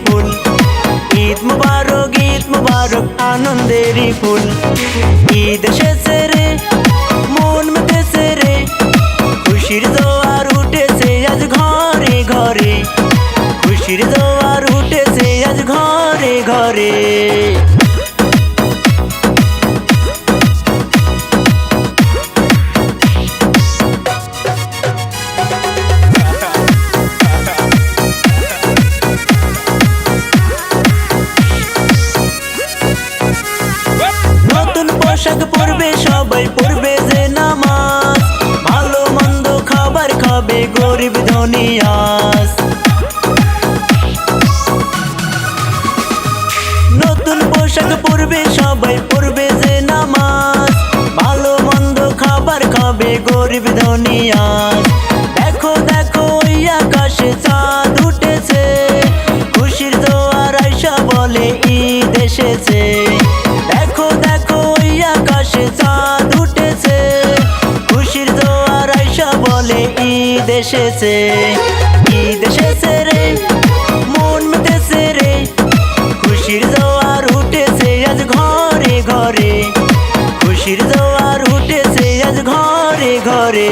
ফুল। ঈদ মুবারক আনন্দেরই ফুল। ঈদ এসেছে রে মন মেতেছে রে, খুশির জোয়ার উঠেছে আজ ঘরে ঘরে, খুশির জোয়ার উঠেছে আজ ঘরে ঘরে। পোশাক পরবে সবাই, পড়বে যে নামাজ, ভালো মন্দ খাবার খাবে গরিব ধনী আজ। নতুন পোশাক পরবে সবাই, পড়বে যে নামাজ, ভালো মন্দ খাবার খাবে গরিব ধনী আজ। দেখো দেখো ওই আকাশে চাঁদ উঠেছে, খুশির জোয়ার আইসা বলে ঈদ এসেছে। দেখো দেখো ওই আকাশে চাঁদ উঠেছে, খুশির জোয়ার আইসা বলে ঈদ এসেছে। ঈদ এসেছে রে মন মেতেছে রে, খুশির জোয়ার উঠেছে আজ ঘরে ঘরে, খুশির জোয়ার উঠেছে আজ ঘরে ঘরে।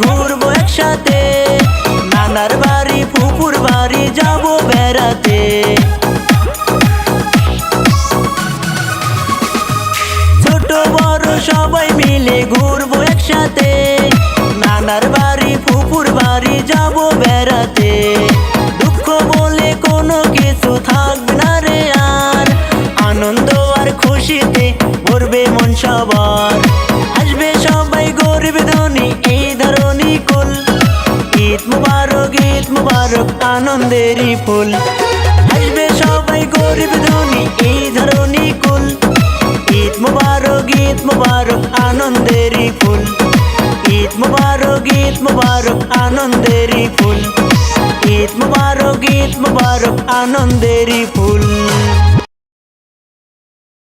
ঘুরবো একসাথে, নানার বাড়ি ফুপুর বাড়ি যাবো বেড়াতে। ছোট বড় সবাই মিলে ঘুরবো একসাথে, নানার বাড়ি ফুপুর বাড়ি যাবো বেড়াতে। দুঃখ বলে কোনো কিছু থাকবে না রে আর, আনন্দ আর খুশিতে ভরবে মন সবার। আসবে সবাই গরিব ধনী এই ধরনী কুল, ঈদ মুবারক আনন্দেরই ফুল। আসবে সবাই গরিব ধনী এই ধরনী কুল, ঈদ মুবারক আনন্দেরই ফুল। ঈদ মুবারক আনন্দেরই ফুল। ঈদ মুবারক আনন্দেরই ফুল।